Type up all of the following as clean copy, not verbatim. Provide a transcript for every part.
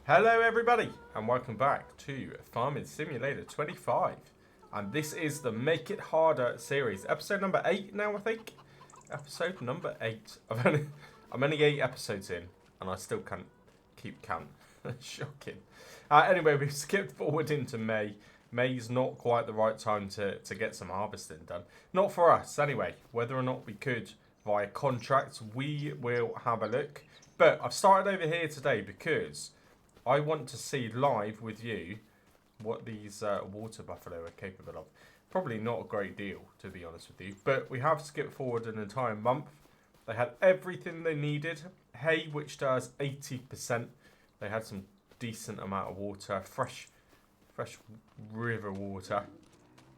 Hello everybody and welcome back to Farming Simulator 25, and this is the Make It Harder series, episode number 8 now I think. Episode number 8. I'm only 8 episodes in and I still can't keep count. Shocking. Anyway, we've skipped forward into May. May's not quite the right time to get some harvesting done. Not for us anyway. Whether or not we could via contracts, we will have a look. But I've started over here today because I want to see live with you what these water buffalo are capable of. Probably not a great deal, to be honest with you. But we have skipped forward an entire month. They had everything they needed. Hay, which does 80%. They had some decent amount of water. Fresh river water.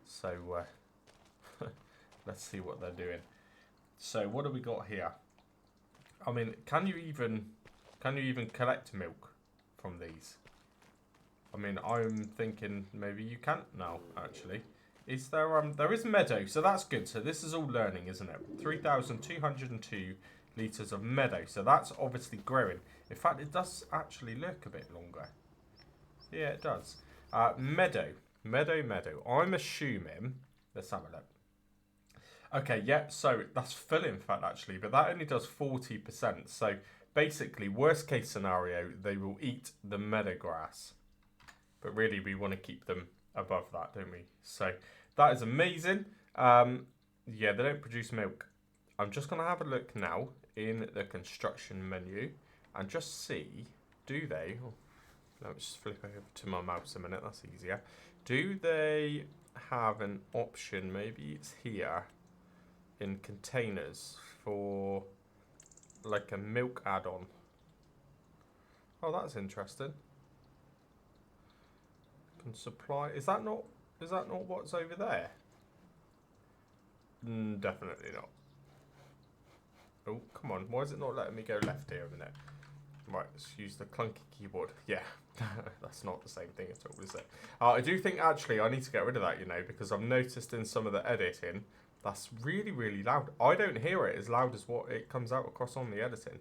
So, let's see what they're doing. So, what do we got here? I mean, can you even collect milk from these? I mean, I'm thinking maybe you can't now, actually. Is there is meadow, so that's good. So this is all learning, isn't it? 3,202 litres of meadow. So that's obviously growing. In fact, it does actually look a bit longer. Yeah, it does. Meadow. I'm assuming, let's have a look. Okay, yeah, so that's full in fact actually, but that only does 40%. So basically, worst case scenario, they will eat the meadow grass. But really, we want to keep them above that, don't we? So that is amazing. Yeah, they don't produce milk. I'm just going to have a look now in the construction menu and just see, do they... Oh, let me just flip over to my mouse a minute, that's easier. Do they have an option, maybe it's here, in containers for like a milk add-on? Oh, that's interesting. Can supply, is that not what's over there? Definitely not. Oh, come on, why is it not letting me go left here a minute? Right, let's use the clunky keyboard. Yeah, that's not the same thing at all, is it? I do think actually I need to get rid of that, you know, because I've noticed in some of the editing that's really, really loud. I don't hear it as loud as what it comes out across on the editing.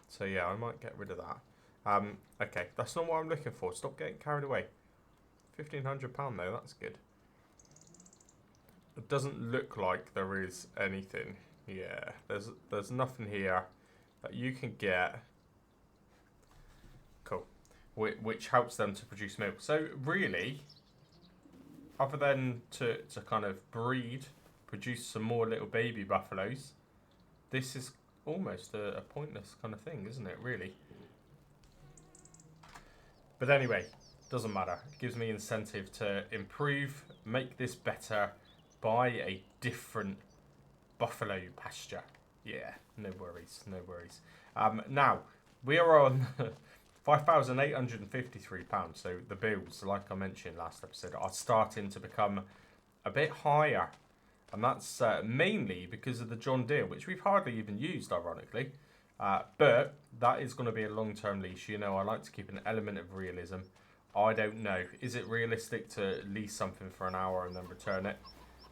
So yeah, I might get rid of that. Okay, that's not what I'm looking for. Stop getting carried away. £1,500 though, that's good. It doesn't look like there is anything. Yeah, there's nothing here that you can get. Cool. Which helps them to produce milk. So really, other than to kind of breed, produce some more little baby buffaloes, this is almost a pointless kind of thing, isn't it, really? But anyway, doesn't matter. It gives me incentive to improve, make this better, buy a different buffalo pasture. Yeah, no worries, no worries. Now, we are on £5,853. So the bills, like I mentioned last episode, are starting to become a bit higher. And that's mainly because of the John Deere, which we've hardly even used, ironically. But that is going to be a long-term lease. You know, I like to keep an element of realism. I don't know. Is it realistic to lease something for an hour and then return it?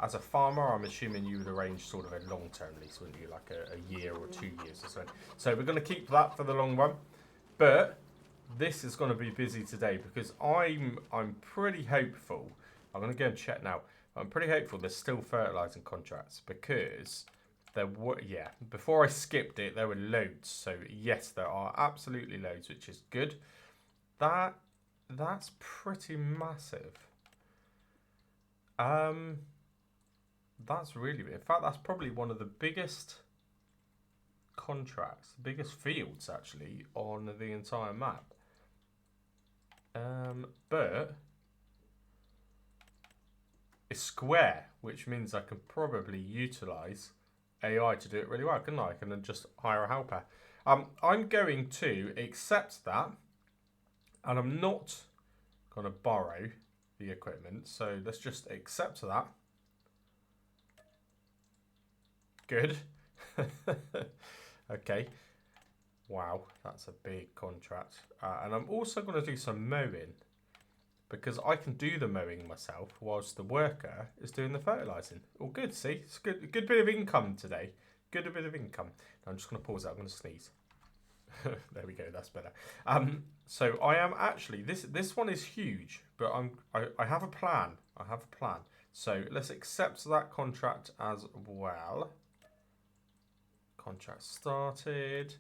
As a farmer, I'm assuming you would arrange sort of a long-term lease, wouldn't you? Like a year or 2 years or so. So we're going to keep that for the long run. But this is going to be busy today because I'm pretty hopeful. I'm going to go and check now. I'm pretty hopeful there's still fertilising contracts because there were, yeah, before I skipped it, there were loads. So yes, there are absolutely loads, which is good. That's pretty massive. That's really, in fact, that's probably one of the biggest contracts, biggest fields actually on the entire map. But it's square, which means I can probably utilise AI to do it really well, couldn't I? I can then just hire a helper. I'm going to accept that, and I'm not going to borrow the equipment, so let's just accept that. Good. Okay. Wow, that's a big contract. And I'm also going to do some mowing, because I can do the mowing myself whilst the worker is doing the fertilising. All good, see? It's good bit of income today. Good bit of income. Now I'm just going to pause that. I'm going to sneeze. There we go, that's better. So I am actually, this one is huge, but I have a plan. I have a plan. So let's accept that contract as well. Contract started.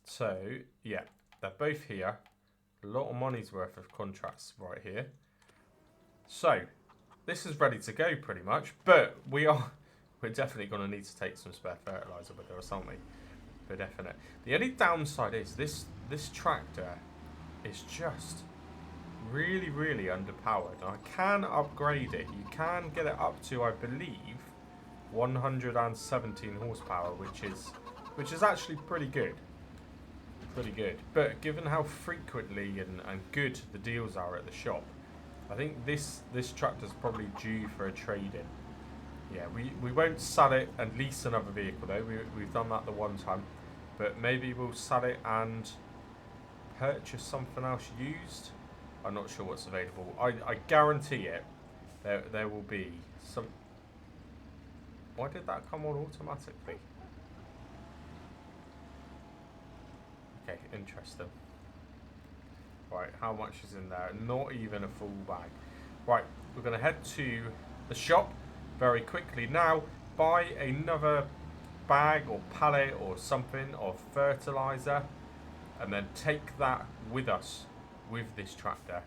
So yeah, they're both here. A lot of money's worth of contracts right here. So this is ready to go pretty much, but we're definitely going to need to take some spare fertilizer with us, aren't we? For definite. The only downside is this tractor is just really, really underpowered. I can upgrade it. You can get it up to, I believe, 117 horsepower, which is actually pretty good. Pretty good. But given how frequently and good the deals are at the shop, I think this tractor's probably due for a trade-in. Yeah, we won't sell it and lease another vehicle though. We've done that the one time. But maybe we'll sell it and purchase something else used. I'm not sure what's available. I guarantee it. There will be some... Why did that come on automatically? Okay, interesting. Right, how much is in there? Not even a full bag. Right, we're going to head to the shop very quickly now. Buy another bag or pallet or something of fertilizer. And then take that with us with this tractor.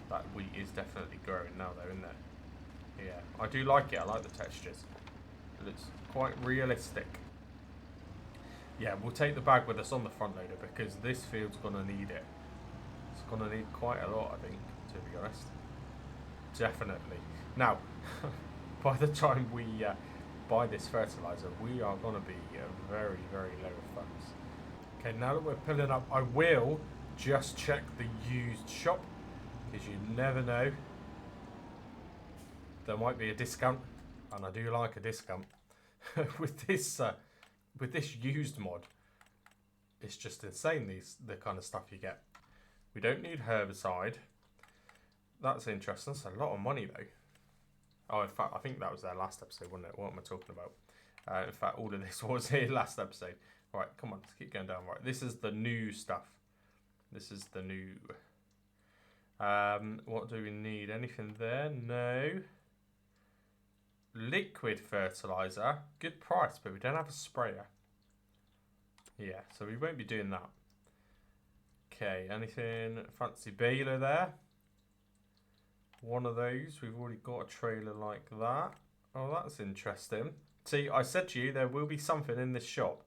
That wheat is definitely growing now though, isn't it? Yeah, I do like it. I like the textures. It looks quite realistic. Yeah, we'll take the bag with us on the front loader because this field's going to need it. It's going to need quite a lot, I think, to be honest. Definitely. Now, by the time we buy this fertilizer, we are going to be very, very low of funds. Okay, now that we're pulling up, I will just check the used shop because you never know. There might be a discount, and I do like a discount with this used mod. It's just insane, the kind of stuff you get. We don't need herbicide. That's interesting. That's a lot of money though. Oh, in fact, I think that was their last episode, wasn't it? What am I talking about? In fact, all of this was here last episode. Right, come on, let's keep going down. Right, this is the new stuff. This is the new. What do we need? Anything there? No. Liquid fertilizer, good price, but we don't have a sprayer. Yeah, so we won't be doing that. Okay, anything fancy baler there? One of those. We've already got a trailer like that. Oh, that's interesting. See, I said to you there will be something in this shop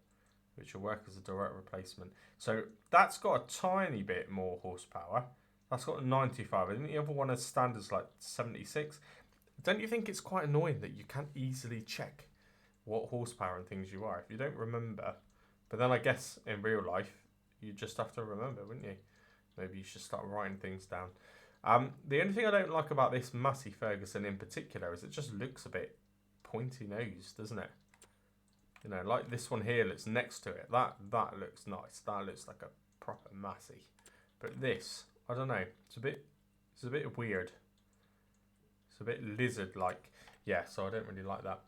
which will work as a direct replacement. So that's got a tiny bit more horsepower. That's got 95. I think the other one has standards like 76. Don't you think it's quite annoying that you can't easily check what horsepower and things you are if you don't remember? But then I guess in real life, you just have to remember, wouldn't you? Maybe you should start writing things down. The only thing I don't like about this Massey Ferguson in particular is it just looks a bit pointy-nosed, doesn't it? You know, like this one here that's next to it. That looks nice. That looks like a proper Massey. But this, I don't know. It's a bit weird. It's a bit lizard-like. Yeah, so I don't really like that.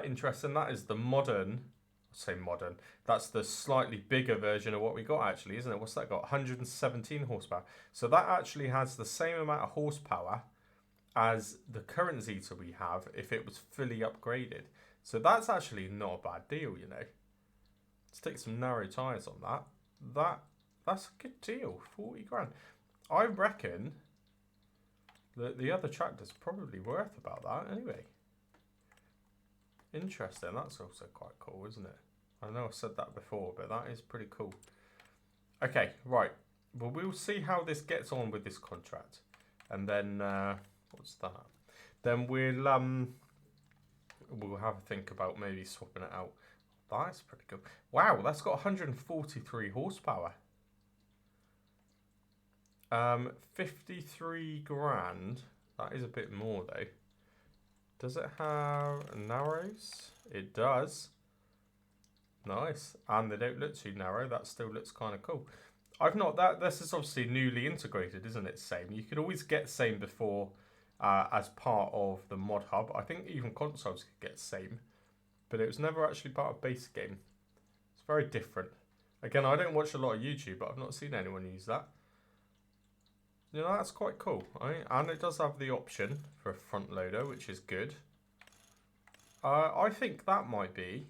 Interesting. That is the modern. I say modern. That's the slightly bigger version of what we got, actually, isn't it? What's that got? 117 horsepower. So that actually has the same amount of horsepower as the current Zeta we have if it was fully upgraded. So that's actually not a bad deal, you know. Let's take some narrow tyres on that. That's a good deal. 40 grand. I reckon that the other tractor's probably worth about that anyway. Interesting. That's also quite cool, isn't it? I know I said that before, but that is pretty cool. Okay, right. Well, we'll see how this gets on with this contract. And then, what's that? Then we'll have a think about maybe swapping it out. That's pretty good. Wow, that's got 143 horsepower. 53 grand. That is a bit more though. Does it have narrows? It does. Nice. And they don't look too narrow. That still looks kind of cool. This is obviously newly integrated, isn't it? Same. You could always get same before as part of the mod hub. I think even consoles could get same, but it was never actually part of base game. It's Very different. Again, I don't watch a lot of YouTube, but I've not seen anyone use that. You know, that's quite cool. And it does have the option for a front loader, which is good. I think that might be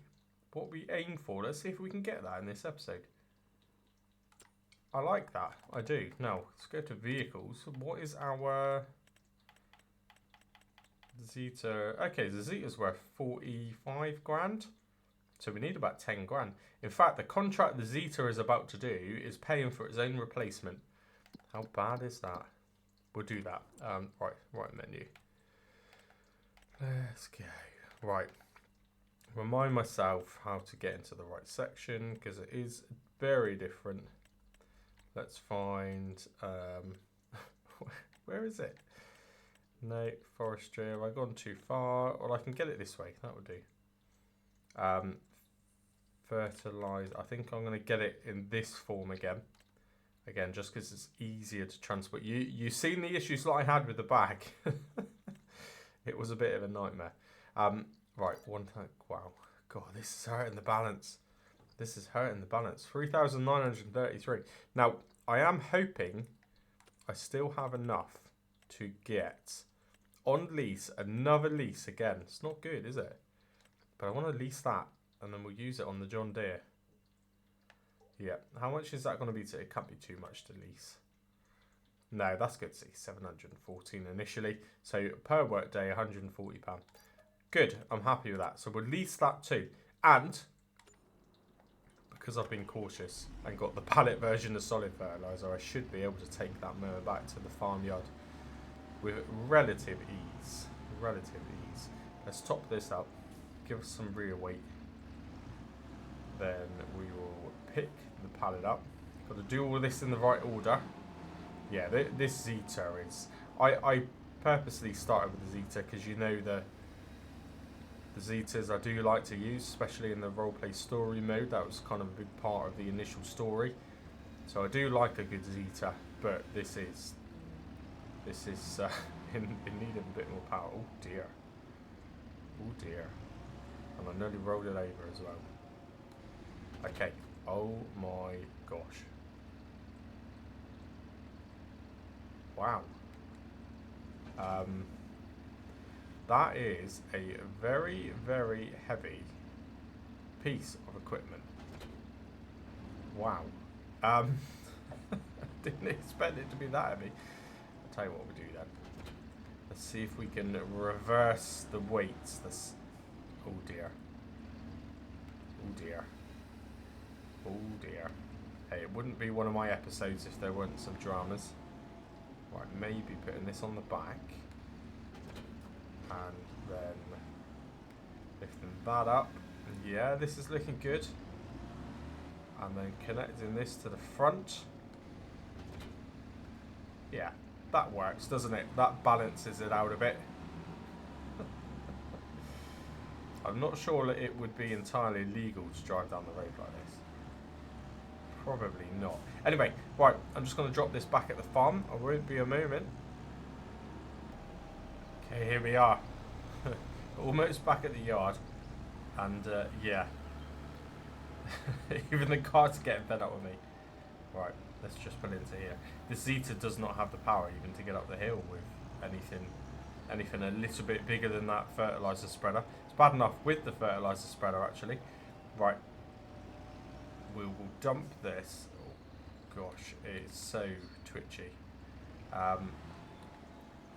what we aim for. Let's see if we can get that in this episode. I like that. I do. Now, let's go to vehicles. What is our Zeta? Okay, the Zeta's worth 45 grand. So we need about 10 grand. In fact, the contract the Zeta is about to do is paying for its own replacement. How bad is that? We'll do that. Right menu. Let's go. Right. Remind myself how to get into the right section because it is very different. Let's find where is it? No, forestry. Have I gone too far? Well, I can get it this way. That would do. Fertilize. I think I'm going to get it in this form again. Again, just because it's easier to transport. You've seen the issues that I had with the bag. It was a bit of a nightmare. Right, one tank. Wow. God, this is hurting the balance. This is hurting the balance. 3,933. Now, I am hoping I still have enough to get on lease, another lease again. It's not good, is it? But I want to lease that and then we'll use it on the John Deere. Yeah, how much is that going to be? It can't be too much to lease. No, that's good to see. 714 initially. So per work day, £140. Good, I'm happy with that. So we'll lease that too. And because I've been cautious and got the pallet version of solid fertiliser, I should be able to take that mower back to the farmyard with relative ease. Relative ease. Let's top this up. Give us some rear weight. Then we will pick the pallet up. Got to do all this in the right order. Yeah, this Zeta is... I purposely started with the Zeta because you know the Zetas I do like to use, especially in the roleplay story mode. That was kind of a big part of the initial story. So I do like a good Zeta, but this is in need of a bit more power. Oh dear. Oh dear. And I nearly rolled it over as well. Okay. Oh my gosh. Wow. That is a very, very heavy piece of equipment. Wow. Didn't expect it to be that heavy. I'll tell you what we do then. Let's see if we can reverse the weights. Oh dear. Oh dear. Oh dear. Hey, it wouldn't be one of my episodes if there weren't some dramas. Right, maybe putting this on the back. And then lifting that up. Yeah, this is looking good. And then connecting this to the front. Yeah, that works, doesn't it? That balances it out a bit. I'm not sure that it would be entirely legal to drive down the road like this. Probably not. Anyway, right, I'm just going to drop this back at the farm. I won't be a moment. Okay, here we are. Almost back at the yard. And, yeah. Even the car's getting fed up with me. Right, let's just pull into here. The Zeta does not have the power even to get up the hill with anything a little bit bigger than that fertiliser spreader. It's bad enough with the fertiliser spreader, actually. Right. We will dump this. Oh, gosh, it's so twitchy.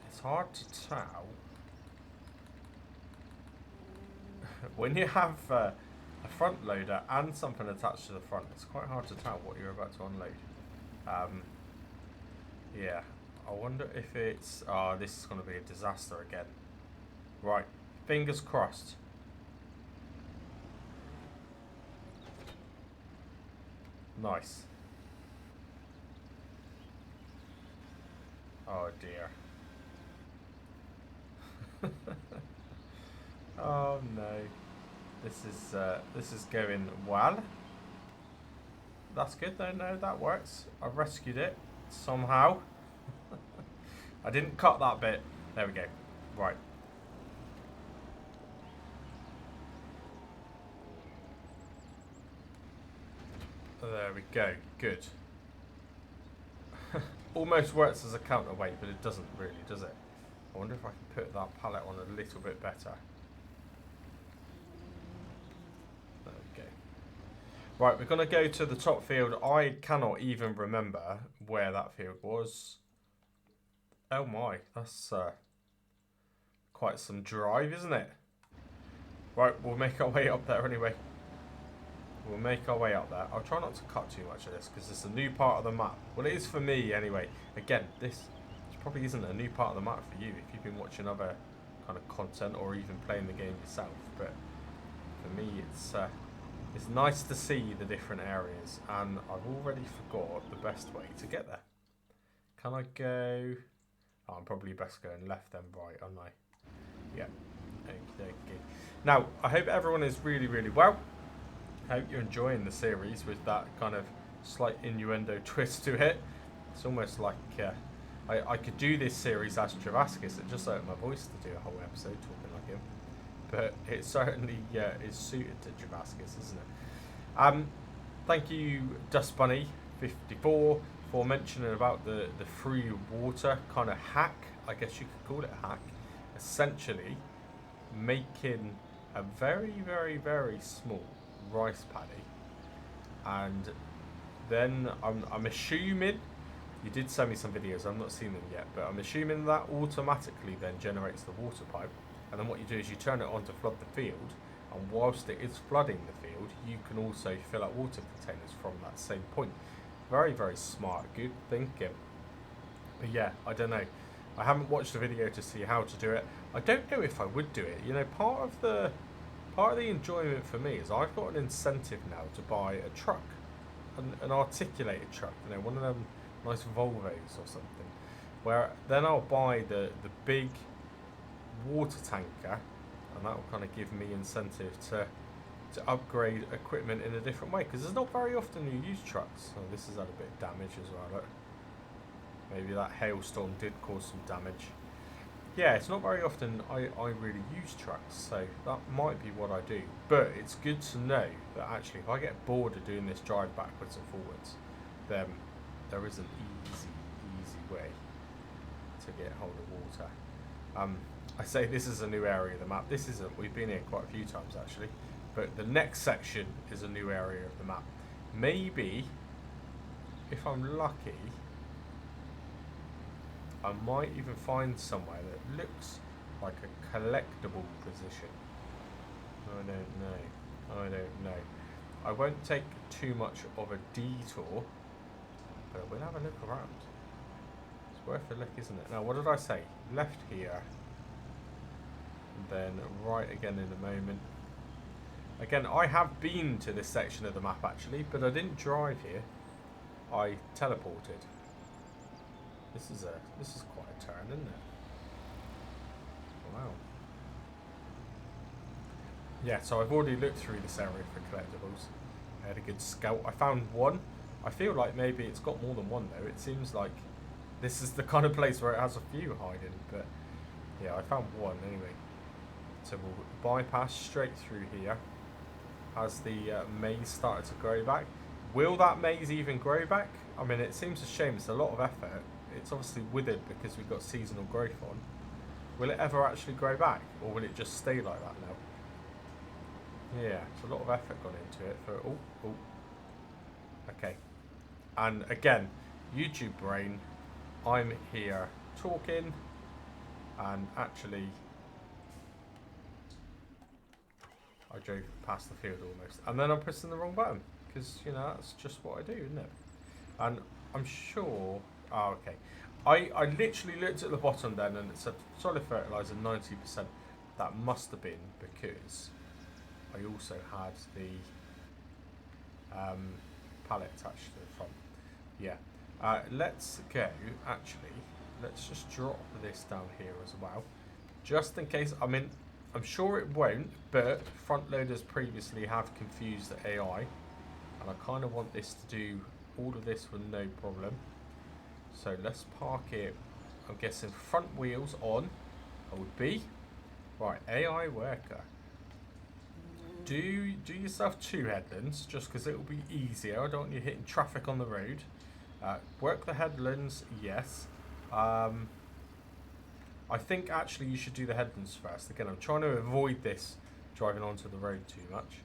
It's hard to tell. When you have a front loader and something attached to the front, it's quite hard to tell what you're about to unload. Yeah, I wonder if it's... Oh, this is going to be a disaster again. Right, fingers crossed. Nice. Oh dear. Oh no. This is going well. That's good though. No, that works. I rescued it somehow. I didn't cut that bit. There we go. Right. There we go. Good. Almost works as a counterweight, but it doesn't really, does it? I wonder if I can put that pallet on a little bit better. There we go. Right, we're going to go to the top field. I cannot even remember where that field was. Oh my, that's quite some drive, isn't it? Right, we'll make our way up there anyway. We'll make our way up there. I'll try not to cut too much of this because it's a new part of the map. Well, it is for me anyway. Again, this probably isn't a new part of the map for you if you've been watching other kind of content or even playing the game yourself. But for me, it's nice to see the different areas, and I've already forgot the best way to get there. Can I go? Oh, I'm probably best going left then right, aren't I? Yeah. Okay. Now, I hope everyone is really, really well. I hope you're enjoying the series with that kind of slight innuendo twist to it. It's almost like I could do this series as Travaskis. It just like my voice to do a whole episode talking like him. But it certainly is suited to Travaskis, isn't it? Thank you, Dust Bunny 54, for mentioning about the free water kind of hack. I guess you could call it a hack. Essentially, making a very, very, very small rice paddy, and then I'm assuming you did send me some videos. I've not seen them yet, but I'm assuming that automatically then generates the water pipe, and then what you do is you turn it on to flood the field, and whilst it is flooding the field, you can also fill up water containers from that same point. Very, very smart, good thinking. But yeah, I don't know. I haven't watched the video to see how to do it. I don't know if I would do it. You know, part of the enjoyment for me is I've got an incentive now to buy a truck, an articulated truck, you know, one of them nice Volvos or something, where then I'll buy the big water tanker, and that will kind of give me incentive to upgrade equipment in a different way, because there's not very often you use trucks. Oh, this has had a bit of damage as well. Look. Maybe that hailstorm did cause some damage. Yeah, it's not very often I really use trucks, so that might be what I do. But it's good to know that actually if I get bored of doing this drive backwards and forwards, then there is an easy way to get hold of water. I say this is a new area of the map. This isn't. We've been here quite a few times actually. But the next section is a new area of the map. Maybe, if I'm lucky, I might even find somewhere that looks like a collectible position. I don't know. I won't take too much of a detour, but we'll have a look around. It's worth a look, isn't it? Now, what did I say? Left here, and then right again in a moment. Again, I have been to this section of the map actually, but I didn't drive here. I teleported. This is quite a turn, isn't it? Wow. Yeah, so I've already looked through this area for collectibles. I had a good scout. I found one. I feel like maybe it's got more than one though. It seems like this is the kind of place where it has a few hiding, but yeah, I found one anyway. So we'll bypass straight through here. Has the maize started to grow back? Will that maize even grow back? I mean, it seems a shame. It's a lot of effort. It's obviously withered because we've got seasonal growth on. Will it ever actually grow back, or will it just stay like that now? Yeah, it's a lot of effort gone into it. For okay. And again, YouTube brain, I'm here talking, and actually I drove past the field almost, and then I'm pressing the wrong button because you know that's just what I do, isn't it? And I'm sure. Oh, okay. I literally looked at the bottom then, and it said solid fertilizer 90%. That must have been because I also had the pallet attached to the front. Yeah. Let's go. Actually, let's just drop this down here as well, just in case. I mean, I'm sure it won't, but front loaders previously have confused the AI, and I kind of want this to do all of this with no problem. So let's park it. I'm guessing front wheels on. Hold B. Right, AI worker. do yourself 2 headlands, just because it will be easier. I don't want you hitting traffic on the road. Work the headlands, yes. I think actually you should do the headlands first. Again, I'm trying to avoid this driving onto the road too much.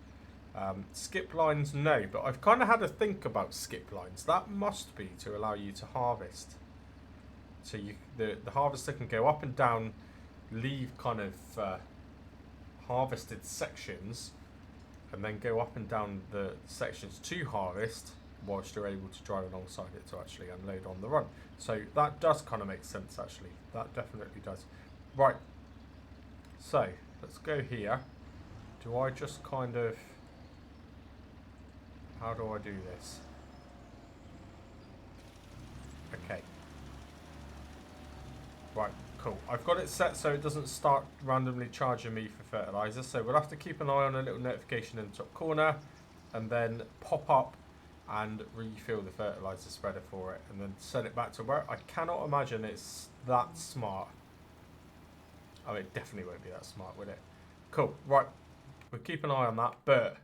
Skip lines, no, but I've kind of had a think about skip lines. That must be to allow you to harvest. So the harvester can go up and down, leave kind of harvested sections, and then go up and down the sections to harvest, whilst you're able to drive alongside it to actually unload on the run. So that does kind of make sense, actually. That definitely does. Right. So let's go here. Do I just kind of... How do I do this? Okay. Right, cool. I've got it set so it doesn't start randomly charging me for fertilizer. So we'll have to keep an eye on a little notification in the top corner and then pop up and refill the fertilizer spreader for it and then send it back to work. I cannot imagine it's that smart. Oh, it definitely won't be that smart, will it? Cool. Right. We'll keep an eye on that, but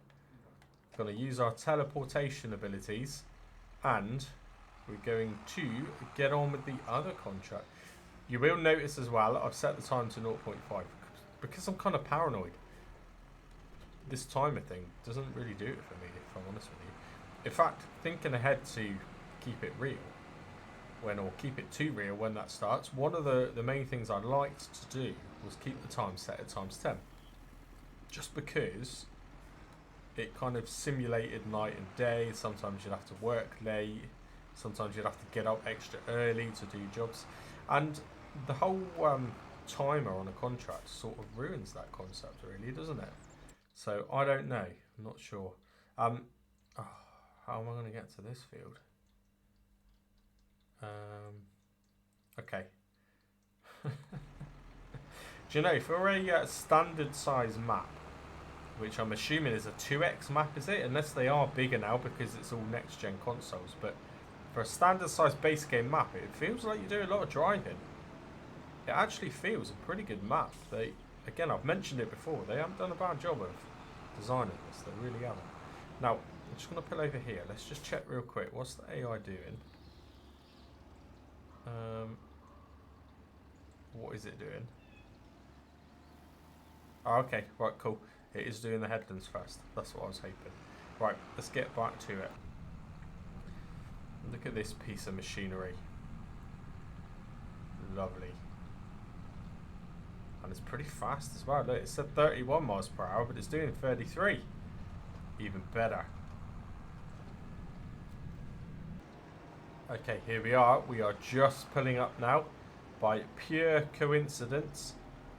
we're going to use our teleportation abilities and we're going to get on with the other contract. You will notice as well, I've set the time to 0.5 because I'm kind of paranoid. This timer thing doesn't really do it for me, if I'm honest with you. In fact, thinking ahead to keep it real, or keep it too real when that starts, one of the main things I liked to do was keep the time set at ×10. Just because it kind of simulated night and day. Sometimes you'd have to work late. Sometimes you'd have to get up extra early to do jobs. And the whole timer on a contract sort of ruins that concept, really, doesn't it? So I don't know. I'm not sure. How am I going to get to this field? Okay. Do you know, for a standard size map, which I'm assuming is a 2x map, is it? Unless they are bigger now because it's all next gen consoles. But for a standard size base game map, it feels like you do a lot of driving. It actually feels a pretty good map. Again, I've mentioned it before, they haven't done a bad job of designing this. They really haven't. Now, I'm just going to pull over here. Let's just check real quick. What's the AI doing? What is it doing? Oh, okay. Right, cool. It is doing the headlands first. That's what I was hoping. Right, let's get back to it. Look at this piece of machinery. Lovely. And it's pretty fast as well. Look, it said 31 miles per hour, but it's doing 33. Even better. Okay, here we are. We are just pulling up now. By pure coincidence,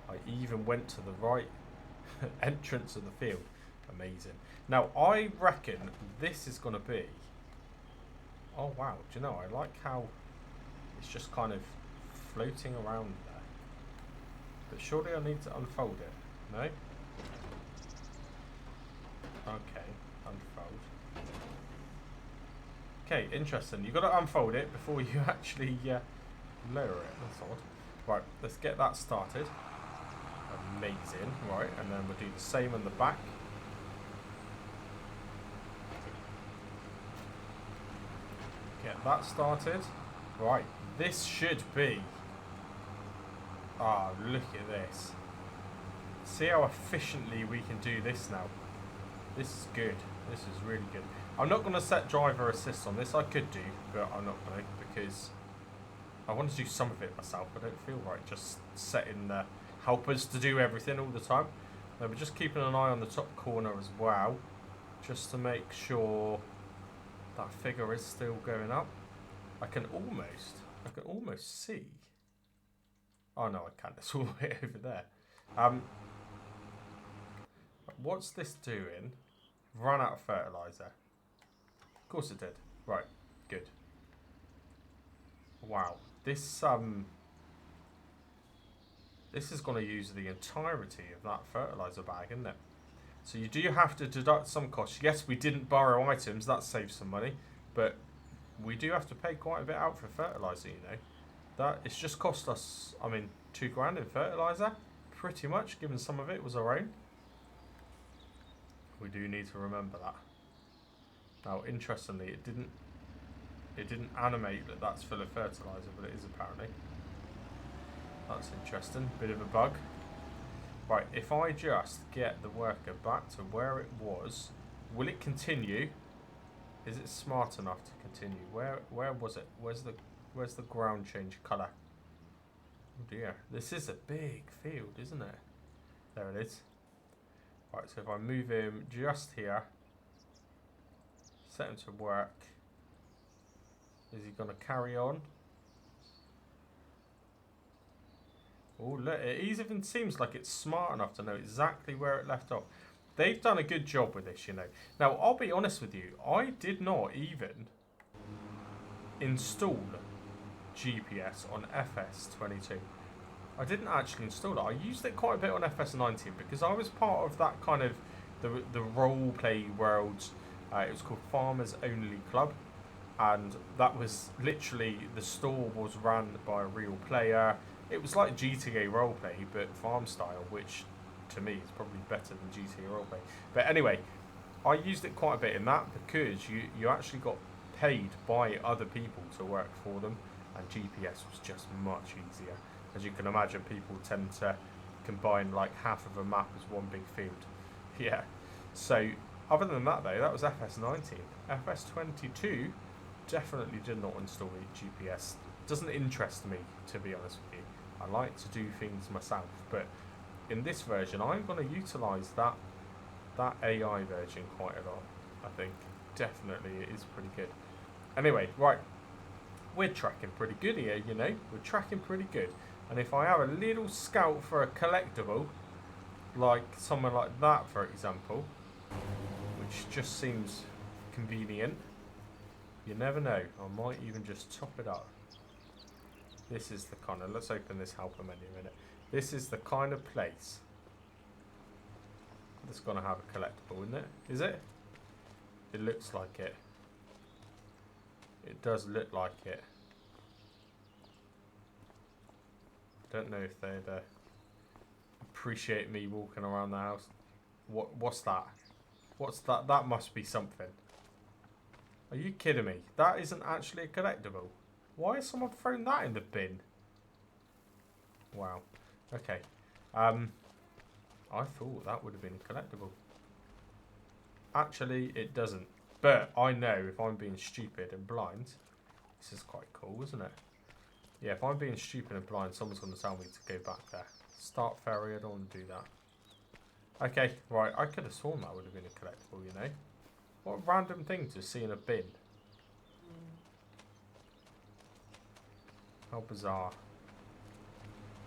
I even went to the right entrance of the field. Amazing. Now, I reckon this is going to be... Oh, wow. Do you know, I like how it's just kind of floating around there. But surely I need to unfold it. No? Okay, unfold. Okay, interesting. You've got to unfold it before you actually lower it. That's odd. Right, let's get that started. Amazing. Right, and then we'll do the same on the back. Get that started. Right, this should be... Ah, look at this. See how efficiently we can do this now. This is good. This is really good. I'm not going to set driver assist on this. I could do, but I'm not going to because I want to do some of it myself. I don't feel right just setting helpers to do everything all the time. Now we're just keeping an eye on the top corner as well, just to make sure that figure is still going up. I can almost see. Oh no, I can't. It's all the way over there. What's this doing? Run out of fertilizer. Of course it did. Right, good. Wow, this is going to use the entirety of that fertilizer bag, isn't it? So you do have to deduct some costs. Yes, we didn't borrow items, that saves some money, but we do have to pay quite a bit out for fertilizer, you know. That it's just cost us, I mean, £2 in fertilizer, pretty much, given some of it was our own. We do need to remember that. Now, interestingly, it didn't animate that that's full of fertilizer, but it is apparently. That's interesting. Bit of a bug. Right, if I just get the worker back to where it was, will it continue? Is it smart enough to continue? Where was it? Where's the ground change colour? Oh dear, this is a big field, isn't it? There it is. Right, so if I move him just here, set him to work, is he going to carry on? Oh look, it even seems like it's smart enough to know exactly where it left off. They've done a good job with this, you know. Now, I'll be honest with you, I did not even install GPS on FS22. I didn't actually install it. I used it quite a bit on FS19 because I was part of that kind of the role play world. It was called Farmers Only Club, and that was literally, the store was run by a real player. It was like GTA roleplay, but farm style, which to me is probably better than GTA roleplay. But anyway, I used it quite a bit in that because you actually got paid by other people to work for them, and GPS was just much easier. As you can imagine, people tend to combine like half of a map as one big field. Yeah. So other than that though, that was FS19. FS22 definitely did not install GPS. Doesn't interest me, to be honest with you. I like to do things myself, but in this version I'm going to utilise that AI version quite a lot. I think definitely it is pretty good. Anyway, right, we're tracking pretty good here, you know. We're tracking pretty good. And if I have a little scout for a collectible, like someone like that for example, which just seems convenient, you never know, I might even just top it up. This is the kind of, let's open this helper menu a minute. This is the kind of place that's going to have a collectible, isn't it? Is it? It looks like it. It does look like it. Don't know if they'd appreciate me walking around the house. What's that? What's that? That must be something. Are you kidding me? That isn't actually a collectible. Why has someone thrown that in the bin? Wow. Okay. I thought that would have been collectible. Actually, it doesn't. But I know if I'm being stupid and blind, this is quite cool, isn't it? Yeah, if I'm being stupid and blind, someone's going to tell me to go back there. Start ferry, I don't want to do that. Okay, right, I could have sworn that would have been a collectible, you know. What a random thing to see in a bin. How bizarre.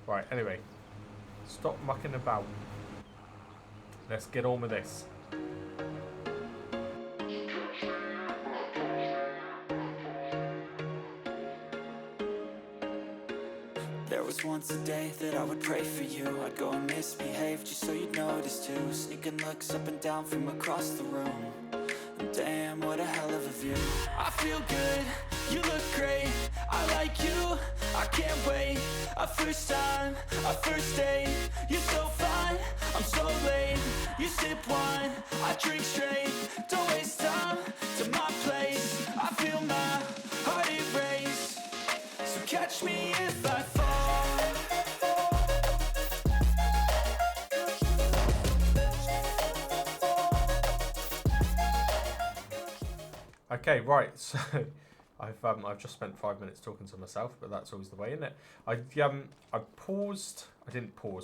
Right, anyway. Stop mucking about. Let's get on with this. There was once a day that I would pray for you. I'd go and misbehave just so you'd notice too. Sneaking looks up and down from across the room. And damn, what a hell of a view. I feel good, you look great. I like you, I can't wait. A first time, a first date. You're so fine, I'm so late. You sip wine, I drink straight. Don't waste time to my place. I feel my heart erase. So catch me if I fall. Okay, right, so I've just spent 5 minutes talking to myself, but that's always the way, isn't it? I didn't pause,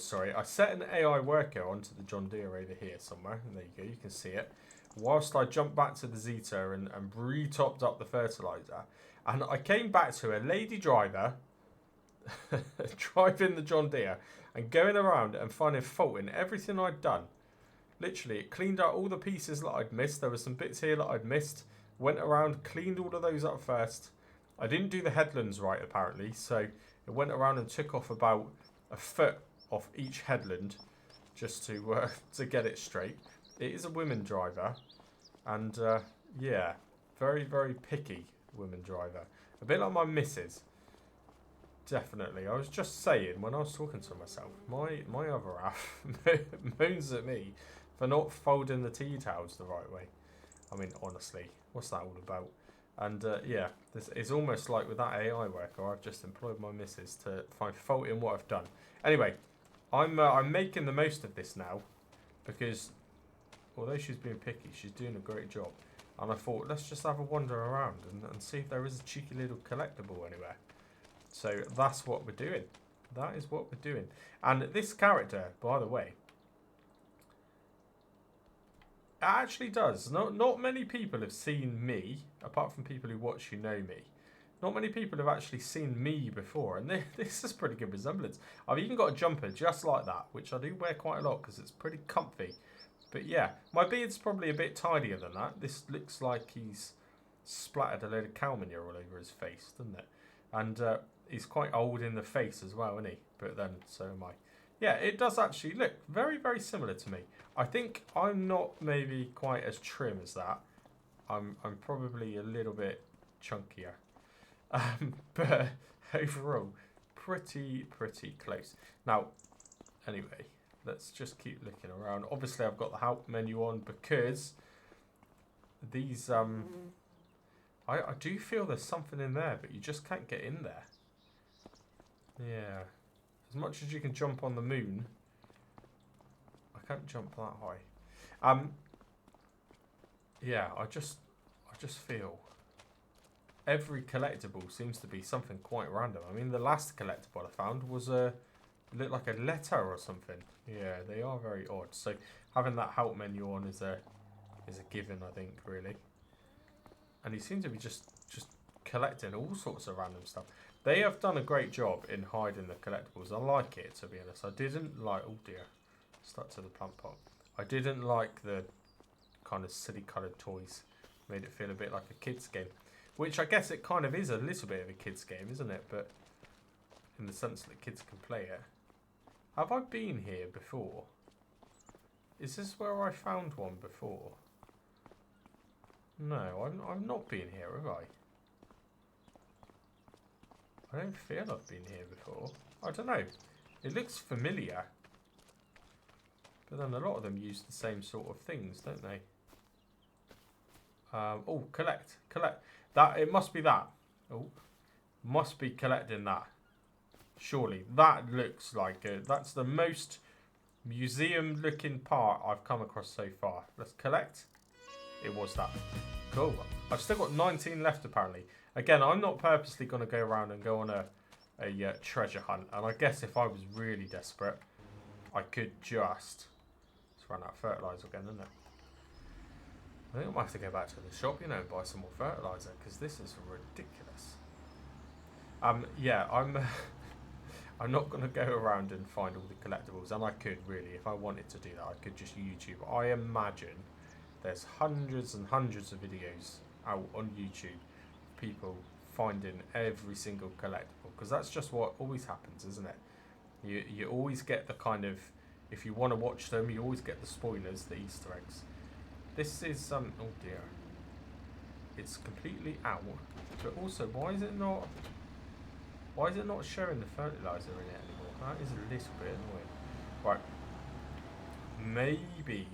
sorry. I set an AI worker onto the John Deere over here somewhere, and there you go, you can see it. Whilst I jumped back to the Zeta and re-topped up the fertilizer, and I came back to a lady driver driving the John Deere and going around and finding fault in everything I'd done. Literally, it cleaned out all the pieces that I'd missed. There were some bits here that I'd missed. Went around, cleaned all of those up first. I didn't do the headlands right, apparently, so it went around and took off about a foot off each headland just to get it straight. It is a women driver, and yeah, very, very picky women driver. A bit like my missus. Definitely. I was just saying, when I was talking to myself, my other half moans at me for not folding the tea towels the right way. I mean, honestly, what's that all about? And yeah, this is almost like with that AI worker, I've just employed my missus to find fault in what I've done. Anyway, I'm making the most of this now, because although she's being picky, she's doing a great job. And I thought, let's just have a wander around and see if there is a cheeky little collectible anywhere. So that's what we're doing. That is what we're doing. And this character, by the way, it actually does. Not many people have seen me, apart from people who watch who know me. Not many people have actually seen me before, and this is pretty good resemblance. I've even got a jumper just like that, which I do wear quite a lot because it's pretty comfy. But yeah, my beard's probably a bit tidier than that. This looks like he's splattered a load of cow manure all over his face, doesn't it? And he's quite old in the face as well, isn't he? But then, so am I. Yeah, it does actually look very, very similar to me. I think I'm not maybe quite as trim as that. I'm probably a little bit chunkier. But overall, pretty close. Now, anyway, let's just keep looking around. Obviously, I've got the help menu on because these I do feel there's something in there, but you just can't get in there. Yeah. As much as you can jump on the moon, I can't jump that high. Yeah, I just feel every collectible seems to be something quite random. I mean, the last collectible I found was looked like a letter or something. Yeah, they are very odd. So having that help menu on is a given, I think, really. And he seems to be just collecting all sorts of random stuff. They have done a great job in hiding the collectibles. I like it, to be honest. I didn't like... Oh, dear. Stuck to the plant pot. I didn't like the kind of silly coloured toys. Made it feel a bit like a kid's game. Which I guess it kind of is a little bit of a kid's game, isn't it? But in the sense that kids can play it. Have I been here before? Is this where I found one before? No, I've not been here, have I? I don't feel I've been here before. I don't know. It looks familiar. But then a lot of them use the same sort of things, don't they? Oh, collect. That, it must be that. Oh, must be collecting that. Surely. That looks like it. That's the most museum looking part I've come across so far. Let's collect. It was that. Cool. I've still got 19 left apparently. Again, I'm not purposely going to go around and go on a treasure hunt. And I guess if I was really desperate, I could just... Let's run out of fertiliser again, isn't it? I think I might have to go back to the shop, you know, and buy some more fertiliser, because this is ridiculous. Yeah, I'm not going to go around and find all the collectibles, and I could really, if I wanted to do that, I could just YouTube. I imagine there's hundreds and hundreds of videos out on YouTube, people finding every single collectible, because that's just what always happens, isn't it? You always get the kind of, if you want to watch them, you always get the spoilers, the Easter eggs. This is oh dear, it's completely out. But also, why is it not showing the fertilizer in it anymore? That is a little bit annoying. Right, maybe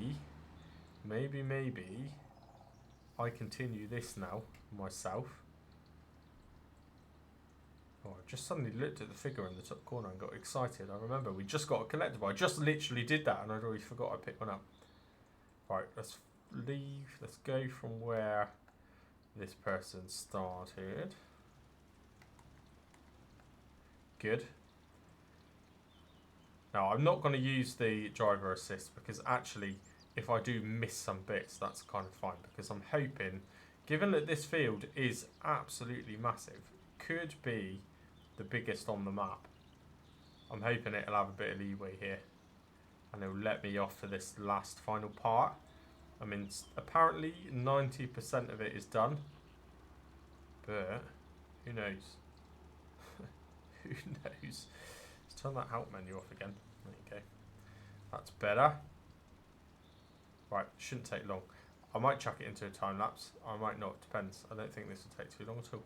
I continue this now myself. Oh, I just suddenly looked at the figure in the top corner and got excited. I remember we just got a collectible. I just literally did that and I'd already forgot I picked one up. Right, let's leave. Let's go from where this person started. Good. Now, I'm not going to use the driver assist because actually, if I do miss some bits, that's kind of fine. Because I'm hoping, given that this field is absolutely massive, could be the biggest on the map, I'm hoping it'll have a bit of leeway here. And it'll let me off for this last final part. I mean, apparently 90% of it is done. But, who knows? Who knows? Let's turn that help menu off again. There you go. That's better. Right, shouldn't take long. I might chuck it into a time lapse. I might not, depends. I don't think this will take too long at all.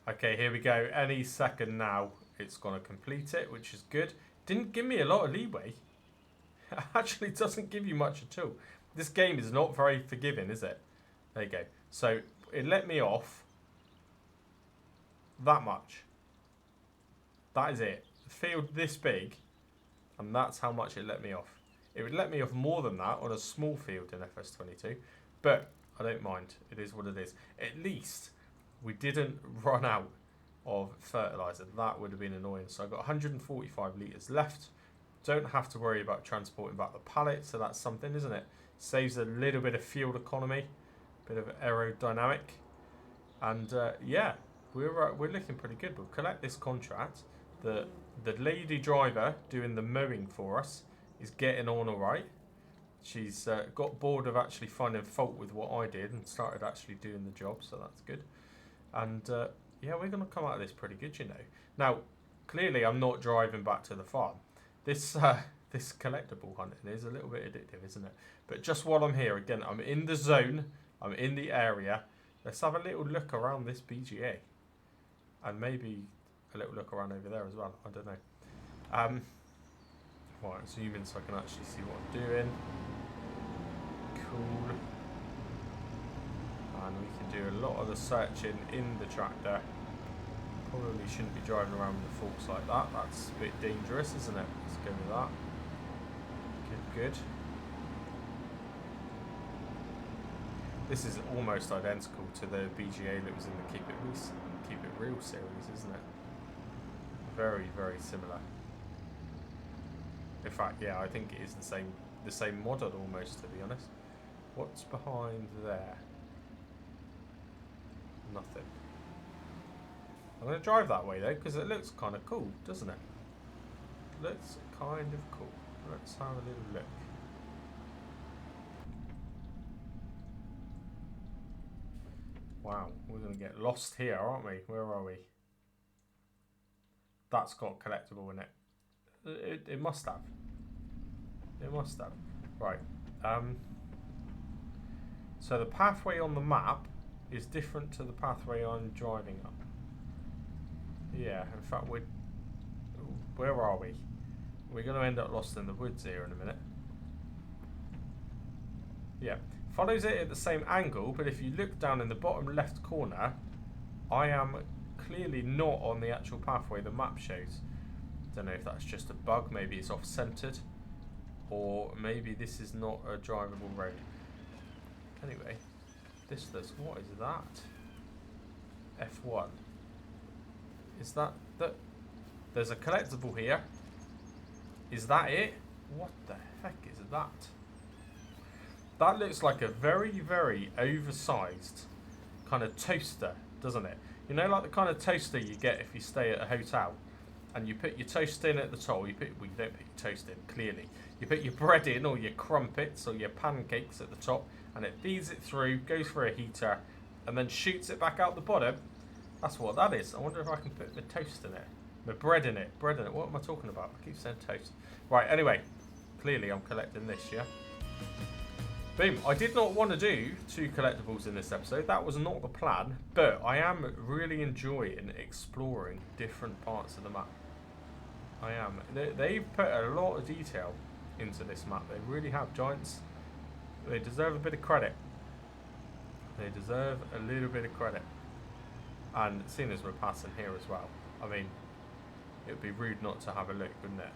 Okay, here we go. Any second now, it's going to complete it, which is good. Didn't give me a lot of leeway. It actually doesn't give you much at all. This game is not very forgiving, is it? There you go. So it let me off that much. That is it. The field this big, and that's how much it let me off. It would let me off more than that on a small field in FS22, but I don't mind. It is what it is. At least we didn't run out of fertilizer. That would have been annoying. So I've got 145 litres left. Don't have to worry about transporting back the pallet, so that's something, isn't it? Saves a little bit of fuel economy, bit of aerodynamic, and yeah, we're looking pretty good. We'll collect this contract. The lady driver doing the mowing for us is getting on all right. She's got bored of actually finding fault with what I did and started actually doing the job, so that's good. And yeah, we're going to come out of this pretty good, you know. Now, clearly I'm not driving back to the farm. This this collectible hunting is a little bit addictive, isn't it? But just while I'm here, again, I'm in the zone, I'm in the area. Let's have a little look around this BGA. And maybe a little look around over there as well. I don't know. Right, zoom in so I can actually see what I'm doing. Cool. And we can do a lot of the searching in the tractor. Probably shouldn't be driving around with the forks like that. That's a bit dangerous, isn't it? Let's go with that. Good. This is almost identical to the BGA that was in the Keep It Real series, isn't it? Very, very similar. In fact, yeah, I think it is the same model almost, to be honest. What's behind there? Nothing. I'm going to drive that way though, because it looks kind of cool, doesn't it? Looks kind of cool. Let's have a little look. Wow, we're going to get lost here, aren't we? Where are we? That's got collectible in it. It must have. It must have. Right. So the pathway on the map is different to the pathway I'm driving up. Yeah, in fact, where are we? We're going to end up lost in the woods here in a minute. Yeah. Follows it at the same angle, but if you look down in the bottom left corner, I am clearly not on the actual pathway the map shows. Don't know if that's just a bug, maybe it's off-centered, or maybe this is not a drivable road. Anyway, what is that? F1. Is that there's a collectible here. Is that it? What the heck is that? That looks like a very, very oversized kind of toaster, doesn't it? You know, like the kind of toaster you get if you stay at a hotel and you put your toast in at the top. Well, you don't put your toast in, clearly. You put your bread in, or your crumpets or your pancakes at the top, and it feeds it through, goes through a heater, and then shoots it back out the bottom. That's what that is. I wonder if I can put my toast in it. My bread in it. What am I talking about? I keep saying toast. Right, anyway. Clearly I'm collecting this, yeah? Boom. I did not want to do 2 collectibles in this episode. That was not the plan. But I am really enjoying exploring different parts of the map. I am. They've put a lot of detail into this map. They really have. Giants, they deserve a bit of credit. They deserve a little bit of credit. And seeing as we're passing here as well, I mean, it would be rude not to have a look, wouldn't it?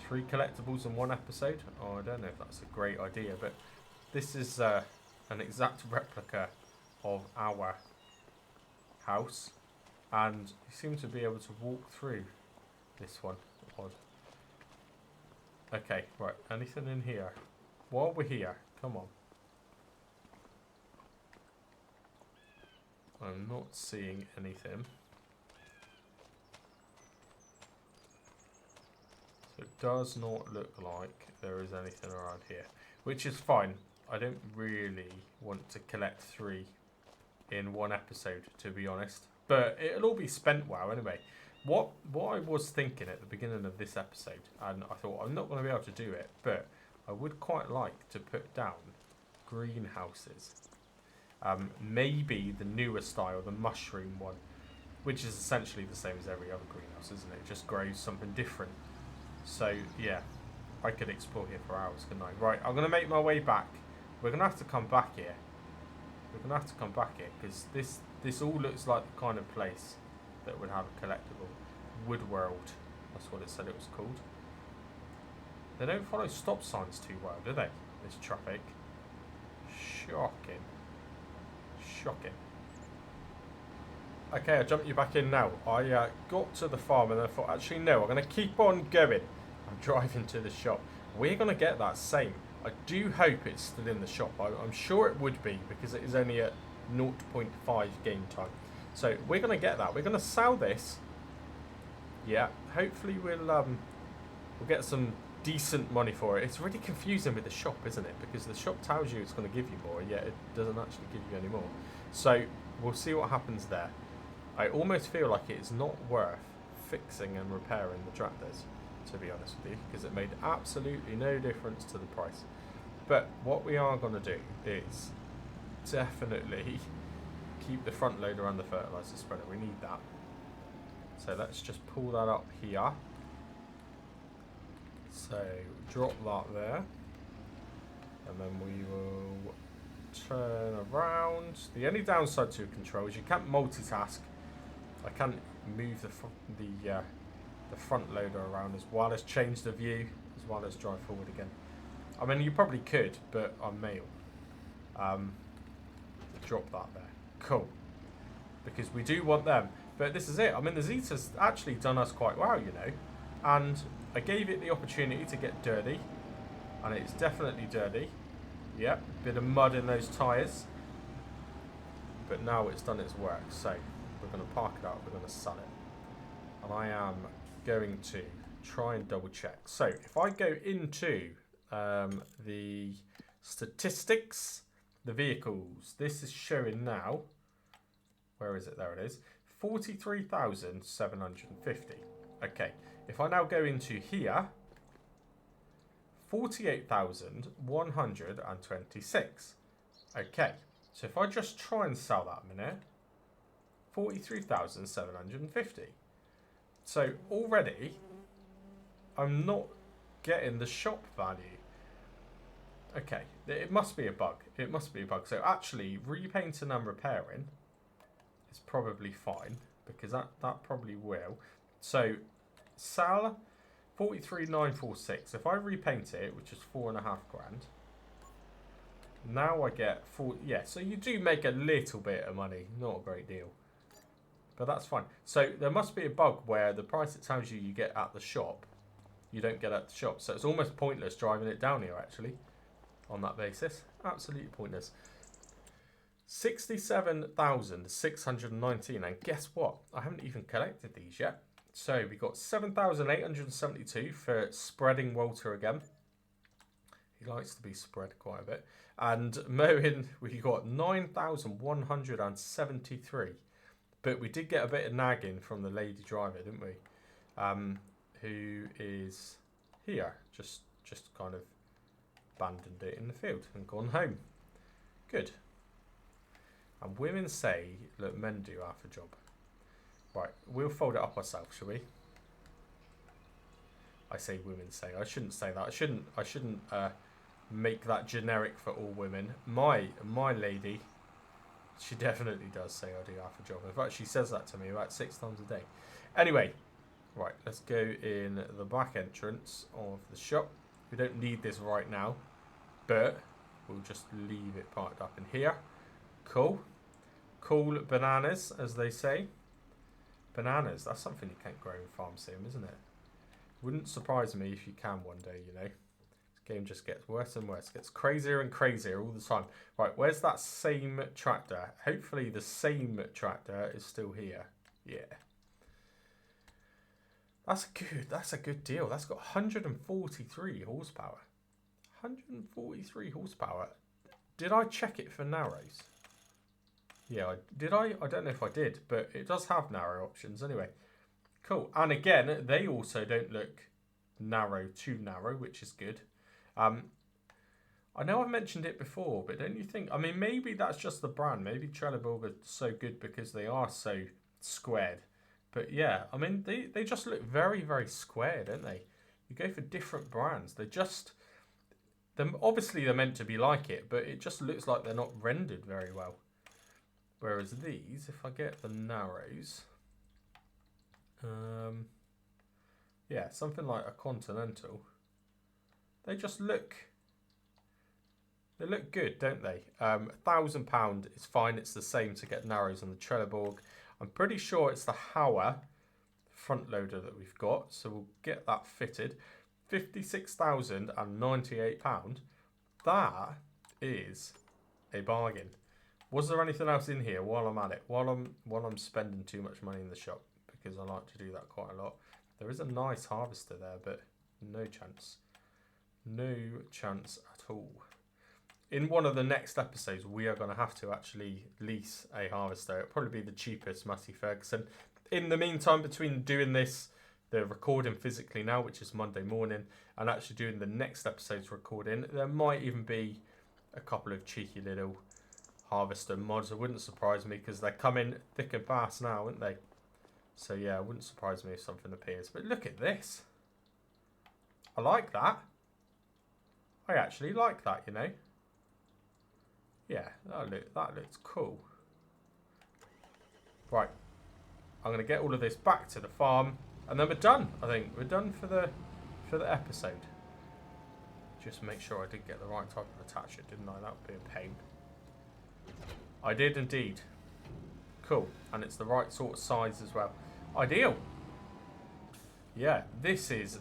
3 collectibles in 1 episode? Oh, I don't know if that's a great idea, but this is an exact replica of our house, and you seem to be able to walk through this one. Odd. Okay, right, anything in here? While we're here, come on. I'm not seeing anything. So it does not look like there is anything around here, which is fine. I don't really want to collect 3 in 1 episode, to be honest. But it'll all be spent well anyway. What I was thinking at the beginning of this episode, and I thought I'm not going to be able to do it, but I would quite like to put down greenhouses. Maybe the newer style, the mushroom one. which is essentially the same as every other greenhouse, isn't it? It just grows something different. So yeah, I could explore here for hours, couldn't I? Right, I'm going to make my way back. We're going to have to come back here. We're going to have to come back here because this all looks like the kind of place that would have a collectible. Woodworld, that's what it said it was called. They don't follow stop signs too well, do they? This traffic. Shocking. Shocking. Okay, I'll jump you back in now. I got to the farm and I thought, actually no, I'm going to keep on going. I'm driving to the shop. We're going to get that same. I do hope it's still in the shop. I'm sure it would be because it is only at 0.5 game time. So we're going to get that. We're going to sell this. Yeah, hopefully we'll get some decent money for it. It's really confusing with the shop, isn't it? Because the shop tells you it's going to give you more, yet it doesn't actually give you any more. So we'll see what happens there. I almost feel like it is not worth fixing and repairing the tractors, to be honest with you, because it made absolutely no difference to the price. But what we are going to do is definitely keep the front loader and the fertilizer spreader. We need that. So let's just pull that up here. So drop that there. And then we will turn around. The only downside to control is you can't multitask. I can't move the front loader around as well as change the view, as well as drive forward again. I mean, you probably could, but I'm male. Drop that there. Cool. Because we do want them. But this is it. I mean, the Zeta's actually done us quite well, you know. And I gave it the opportunity to get dirty. And it's definitely dirty. Yep, bit of mud in those tyres. But now it's done its work. So we're going to park it up. We're going to sell it. And I am going to try and double check. So if I go into the statistics, the vehicles, this is showing now. Where is it? There it is. 43,750. Okay. If I now go into here, 48,126. Okay. So if I just try and sell that a minute, 43,750. So already, I'm not getting the shop value. Okay, it must be a bug. It must be a bug. So actually, repainting and repairing is probably fine because that probably will. So sell 43,946. If I repaint it, which is £4.5 grand, now I get 4. Yeah, so you do make a little bit of money, not a great deal, but that's fine. So there must be a bug where the price it tells you get at the shop, you don't get at the shop. So it's almost pointless driving it down here actually. On that basis, absolutely pointless. 67,619, and guess what? I haven't even collected these yet. So we got 7,872 for spreading Walter again. He likes to be spread quite a bit. And mowing, we got 9,173. But we did get a bit of nagging from the lady driver, didn't we? Who is here, just kind of abandoned it in the field and gone home. Good. And women say, look, men do half a job. Right, we'll fold it up ourselves, shall we? I say women say. I shouldn't say that. I shouldn't make that generic for all women. My lady, she definitely does say I do half a job. In fact, she says that to me about 6 times a day. Anyway, right, let's go in the back entrance of the shop. We don't need this right now, but we'll just leave it parked up in here. Cool. Cool bananas, as they say. Bananas, that's something you can't grow in Farm Sim, isn't it? Wouldn't surprise me if you can one day, you know. This game just gets worse and worse. Gets crazier and crazier all the time. Right, where's that same tractor? Hopefully the same tractor is still here. Yeah. That's a good deal. That's got 143 horsepower. 143 horsepower. Did I check it for narrows? Yeah, did I? I don't know if I did, but it does have narrow options anyway. Cool. And again, they also don't look too narrow, which is good. I know I've mentioned it before, but don't you think? I mean, maybe that's just the brand. Maybe Trelleborg are so good because they are so squared. But yeah, I mean, they just look very, very square, don't they? You go for different brands. Obviously they're meant to be like it, but it just looks like they're not rendered very well. Whereas these, if I get the narrows, yeah, something like a Continental, they just look good, don't they? £1,000 is fine. It's the same to get narrows on the Trelleborg. I'm pretty sure it's the Hauer front loader that we've got, so we'll get that fitted. £56,098. That is a bargain. Was there anything else in here while I'm at it? While I'm spending too much money in the shop, because I like to do that quite a lot. There is a nice harvester there, but no chance. No chance at all. In one of the next episodes, we are going to have to actually lease a harvester. It'll probably be the cheapest, Massey Ferguson. In the meantime, between doing this, the recording physically now, which is Monday morning, and actually doing the next episode's recording, there might even be a couple of cheeky little harvester mods. It wouldn't surprise me, because they're coming thick and fast now, aren't they? So yeah, it wouldn't surprise me if something appears. But look at this. I like that. I actually like that, you know. Yeah, that looks cool. Right, I'm going to get all of this back to the farm, and then we're done. I think we're done for the episode. Just make sure I did get the right type of attachment, didn't I? That would be a pain. I did indeed. Cool, and it's the right sort of size as well. Ideal. Yeah, this is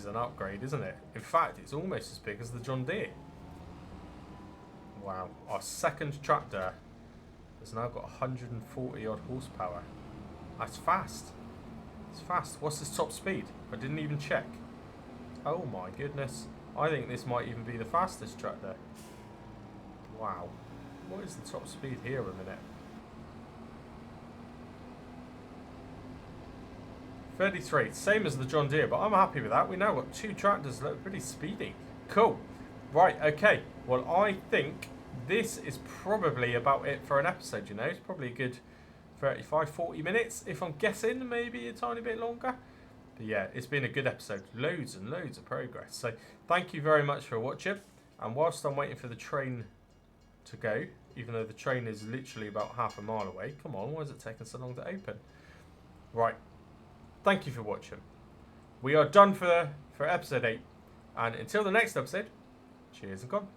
an upgrade, isn't it? In fact, it's almost as big as the John Deere. Wow, our second tractor has now got 140 odd horsepower. That's fast. It's fast. What's this top speed? I didn't even check. Oh my goodness. I think this might even be the fastest tractor. Wow. What is the top speed here a minute? 33, same as the John Deere, but I'm happy with that. We now got two tractors that are pretty speedy. Cool. Right, okay. Well, I think this is probably about it for an episode, you know. It's probably a good 35, 40 minutes, if I'm guessing, maybe a tiny bit longer. But yeah, it's been a good episode. Loads and loads of progress. So thank you very much for watching. And whilst I'm waiting for the train to go, even though the train is literally about half a mile away. Come on, why is it taking so long to open? Right. Thank you for watching. We are done for episode 8. And until the next episode, cheers and gone.